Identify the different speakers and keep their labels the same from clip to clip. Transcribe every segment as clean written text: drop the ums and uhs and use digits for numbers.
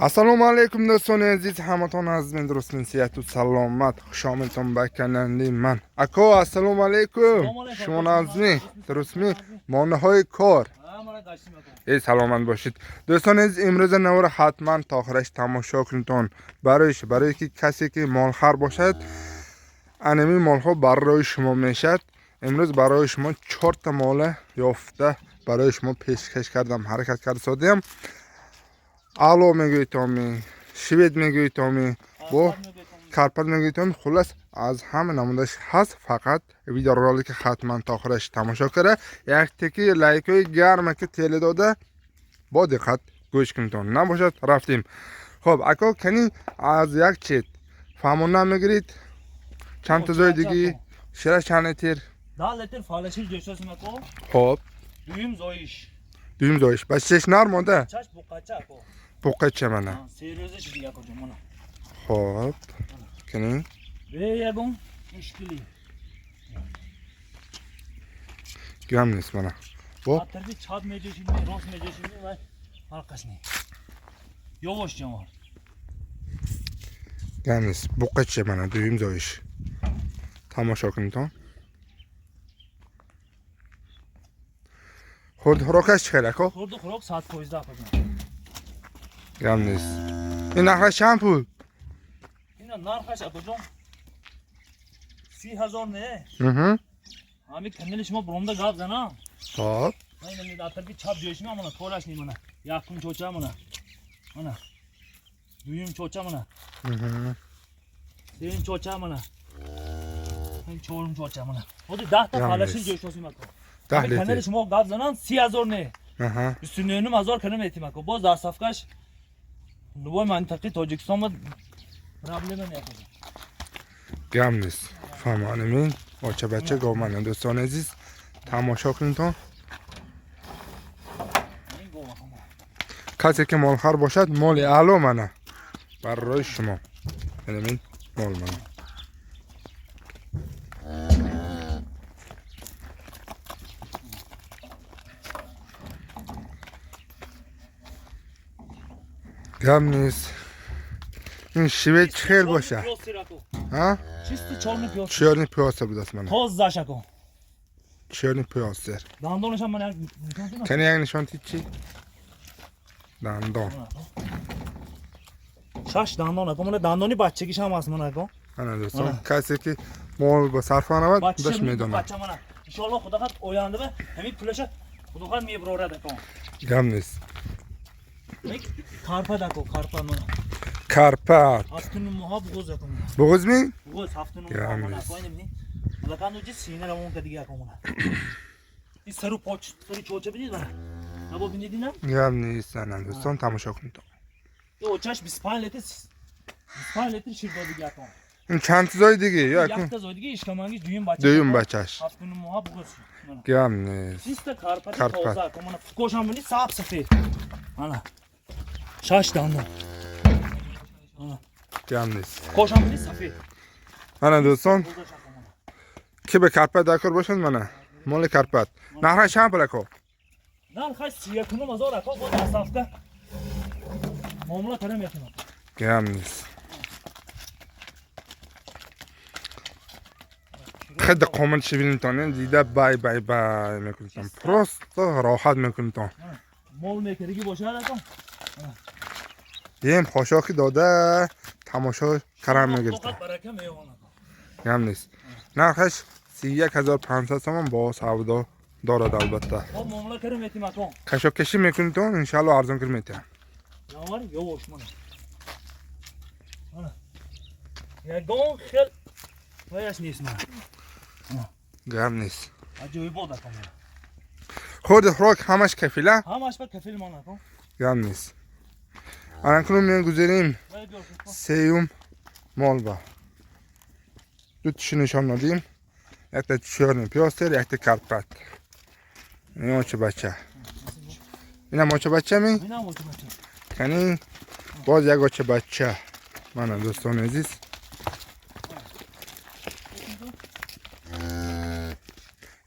Speaker 1: Assalomu alaykum do'stlar aziz, hammaton azmin durustmin siyatu salomat. Xushomedton ba kanalli man. Ako assalomu alaykum. Shuma nazmi durustmi? Monahoy kor. Salomat boshid. Do'stlar aziz, imroza navra hatman toxirash tomosha kunton. Barای ki کسی که مالخر باشد انمی مالها برای شما میشد. امروز برای شما 4 تا مال یافته برای شما پیشکش کردم، حرکت کردم. آلو میگویتم، شوید میگویتم، با کارپات میگویتم. خلاص از همه نمودش هست، فقط ویدیو رو که حتما تا آخرش تماشا کنه. یک تکی لایک های گرم که تله داده با دقت گوش کنتون نباشد. رفتیم. خب اکا کنی از یک چیت فهمون نمیگیرید چند تا زوی دیگی شرش چند تیر
Speaker 2: 10 لیتر فالشی جوشاس مکو.
Speaker 1: خب دویم زویش بس چش نار مونده
Speaker 2: چش بوقچه اکو
Speaker 1: بوقه چه منه
Speaker 2: 3 روزش دیگه اکو جمعه.
Speaker 1: خب کنی
Speaker 2: به یگون مشکلی
Speaker 1: گم نیست منه با
Speaker 2: تربی چاد میجوشیم راست میجوشیم و فرقش نی یواش جمعه
Speaker 1: گم نیست بوقه چه منه دویم زویش تماشا کنید. خورد خوراکش خیلی که
Speaker 2: خورد خوراک ساعت 15 کجا
Speaker 1: گم نیست. این نخواهش چند پول؟
Speaker 2: اینا نرخش اکو جم 30,000 نه همی کنیل شما برونده گاب زنم.
Speaker 1: خب
Speaker 2: نه نه تربی چاد جوشیم امونه کولش نیمونه یکم چوچه مونه مونه دویم چوچه مونه سین چوچه مونه این چورم چوچه مونه خودی 10 تا فالشی جوشوسی مکو
Speaker 1: 10
Speaker 2: کانال
Speaker 1: لیتر
Speaker 2: شما گاب زنان 30,000 نه 29,000 کنه میتیم اکو باز در صفقش نوای منطقی تاجیکستان بود پرابلم نمیکنه.
Speaker 1: گم نیست فهمانمین بچه بچه گامنه. دوستان عزیز تماشا کنید. کسی که مالخر باشد مال اعلی منه برای شما. ببین مال منه. گم نیست. این شوید خیل باشه ها؟ چیارنی پیاسه بود است منه
Speaker 2: تاز داشت کن
Speaker 1: چیارنی پیاسه
Speaker 2: دندانش هم من
Speaker 1: کنی یک نشان چی؟ دندان
Speaker 2: شش دندان اکو من دندانی بچگیش هم هست من اکو
Speaker 1: انا دوستان کسی که مال با صرفانه بود داشت میدونه.
Speaker 2: بچه من انشالله خدا خد اوینده به همین پولش خدا خد میبرورد اکو
Speaker 1: گم نیست.
Speaker 2: کارپا دکو کارپا من
Speaker 1: کارپات
Speaker 2: هفتون ماه بغوز اکو من
Speaker 1: بغوز می؟
Speaker 2: بغوز هفتون ماه من اکو اینمی لکن دوچی سینه رو اون کدیگه اکو من این سرو پاچ سری چوچه بدید من نبا بینیدی نه؟
Speaker 1: گم نیست. انا دوستان تماشا کنید.
Speaker 2: او چش 25 لیتر 25 لیتر شیر دادی اکو
Speaker 1: این چند تای دیگه یا
Speaker 2: یک تا زای دیگه اشکمانگی
Speaker 1: دویم بچهش
Speaker 2: هفتون ماه بغوز
Speaker 1: گم نیست.
Speaker 2: سیست کارپا تازه اکو من کوشم بینی صاف سفید انا شش دندان
Speaker 1: گم نیست.
Speaker 2: کوشم بینی سفید
Speaker 1: انا دوستان که به کارپات دکار باشد منه مال کارپات نهر چند پول کو
Speaker 2: نه خواهی 31,000 اکو با دست هفته معامله کنه میتونم.
Speaker 1: گم نیست. خیلی کامنت شبیه تانه دیده بای بای بای میکنم پروست راحت میکنم.
Speaker 2: مال میکردی باشه اکو
Speaker 1: یه پاشاکی داده تماشا کرم میگیرد.
Speaker 2: فقط برکه میوانه
Speaker 1: گم نیست. نرخش 31,500 تومان با سودا دارد البته.
Speaker 2: خب معامله کنه میتونم اکو
Speaker 1: کشاکشی میکنید تو انشالله ارزان کنید میتونم.
Speaker 2: یوار یواش من یگون خیل وایش نیست من
Speaker 1: گم نیست.
Speaker 2: عجیب بود اکو
Speaker 1: خود خوراک همش کفیله
Speaker 2: همش به کفیل من اکو
Speaker 1: گم نیست. الان کنم میگذاریم سیوم مال با دو تیشی نشان دادیم. یک تا چیارنی پیاستر یک تا کارپات. این ماچه بچه این ماچه بچه می؟
Speaker 2: این هم اوچه بچه
Speaker 1: کنی باز یک ماچه بچه من دوستان عزیز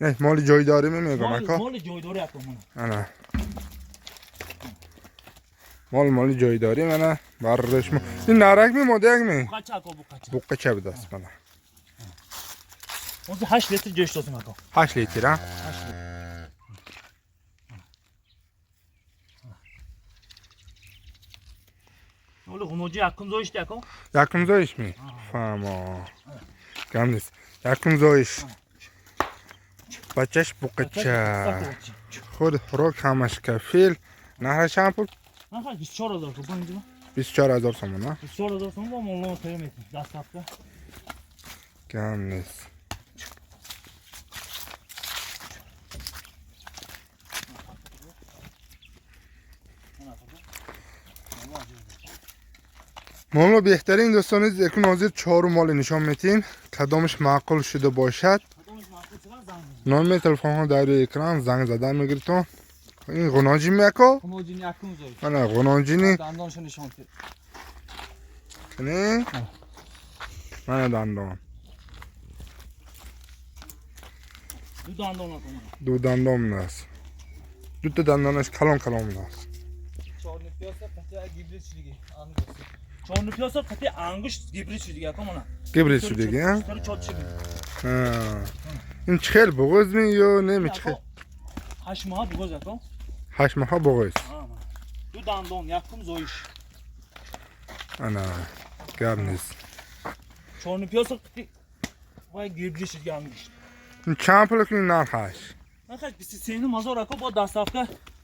Speaker 1: نه مال جایداری میگم اکا
Speaker 2: مال جایداری اکو من
Speaker 1: انا مال جای داری منه برش این نرک می مادیک می
Speaker 2: Buqacha aka buqacha.
Speaker 1: بقچه بدست منه
Speaker 2: O'zi 8 litr go'sht olsin aka.
Speaker 1: 8 لیتر ها
Speaker 2: 8 litr. Ola g'unoji yakun zo'ishdi aka.
Speaker 1: yakın zoyiş mi? Fama gam نیست yakın zoyiş بچهش بقچه خود خوراک همش کفیل نهر چند پول؟
Speaker 2: Aha 24000 aka. Bu inji.
Speaker 1: 24000 so'm ha
Speaker 2: 24000 so'm bu mollo terim etdi. Dastlabki.
Speaker 1: gam نیست مولو بهترین دوستان یکون حاضر 4 مال نشان میتیم کدامش معقول شده باشد
Speaker 2: Adamız ma'qul chiqar zangi.
Speaker 1: نام تلفن ها در اکران زنگ زدن میگیرتون این غناجی میکو
Speaker 3: G'nojini yakun zo'y.
Speaker 1: من غناجینی
Speaker 3: Dandonshi nishon ter.
Speaker 1: کنی من دندان
Speaker 2: Bu dandon aka.
Speaker 1: دو دندام است دو تا دندانش کلام کلام است
Speaker 3: Chorni piyosa qat'iy gibridchiligi aniq.
Speaker 2: Chorni piyosa qat'iy angush gibrid shudigi aka mana.
Speaker 1: گبری شدگی ها
Speaker 2: Tari chotishigi.
Speaker 1: این چخیل بغوز می یا نمی چخیل
Speaker 2: 8 mah bugoz aka.
Speaker 1: 8 ماه بغوز
Speaker 2: Ha. Bu dandon yakun zo'yish.
Speaker 1: انا گرم نیست
Speaker 2: Chorni piyosa qat'iy vay gibrid shudigi angush.
Speaker 1: این چند پول کنی نرخش
Speaker 2: Aka biz seni mazor aka bu dastlabki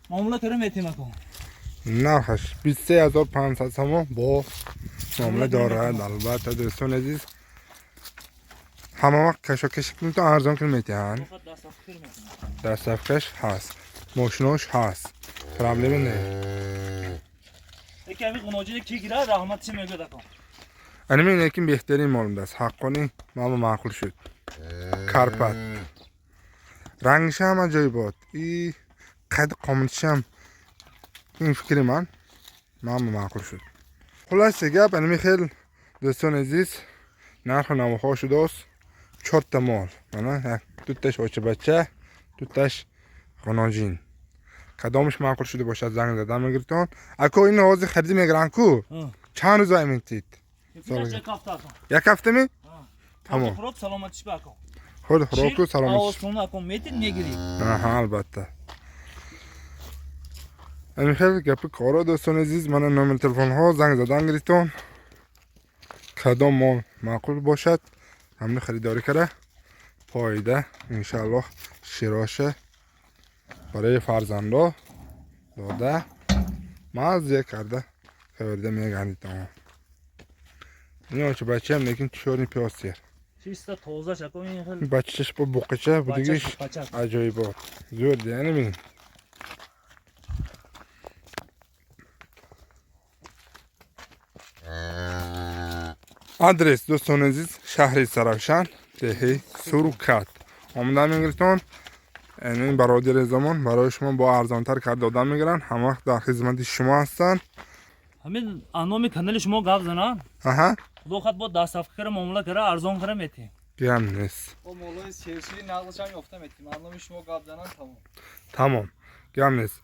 Speaker 2: muomala terim etim aka.
Speaker 1: نرخش 23500 سوم با معامله دارد البته دوستان عزیز همه وقت کشاکش کنید تو ارزان کنید میتین
Speaker 2: Faqat dastlabki terim etim.
Speaker 1: دستفکش هست ماشیناش هست پرابلمی نه
Speaker 2: Ekavi g'unojini ki girar rahmat chim egad aka.
Speaker 1: انمی یکی بهترین مالم دست حقانی ماما معقول شد کرپت رنگش هم جای بود ای قد قامتش هم این فکر من ماما معقول شد خلاصه گپ انمی خیلی دوستان عزیز نرخ نواخا شده است 4 تا مال من دوتاش بچه بچه دوتاش غناجین کدامش معقول شده باشد زنگ زدن میگیرتون اکو این حوض خریدی میگرن کو
Speaker 2: Ha.
Speaker 1: چند روز میتید
Speaker 2: Biraz یک hafta aka.
Speaker 1: یک هفته می
Speaker 2: Tamam.
Speaker 1: Tamam.
Speaker 2: Xurop salomat chiqib aka.
Speaker 1: خود خوراک و سلامت
Speaker 2: Avosuni aka metin negiri.
Speaker 1: آها البته این خیلی گپ کارا دوستان عزیز من نام تلفن ها زنگ زدن گریتون کدام مال معقول باشد همین خریداری کرده پایده انشالله شراشه برای فرزندا داده مزه کرده خبرده میگندید این چه بچه هم لیکن چورنی پیاسیر
Speaker 2: Chista tozash aka این xil.
Speaker 1: بچهش با بقچه بودگیش
Speaker 2: Bachak.
Speaker 1: عجایب بود زور دیگه نمیدین آدرس دوستان عزیز شهر سراوشان دهه سروکات آمدن میگیرتون این برادر زمان برای شما با ارزانتر کرد دادن میگیرن همه وقت در خدمت شما هستن
Speaker 2: Hamid anomi kanali shimo gap zanan.
Speaker 1: آها
Speaker 2: Xudo xat bo dastlabki kira muomala kira arzon kira metin.
Speaker 1: گرم نیست
Speaker 3: O molloy sevishli naqlisham yoftam etdim. Anlamış shimo qabdanan tamam.
Speaker 1: تمام گرم نیست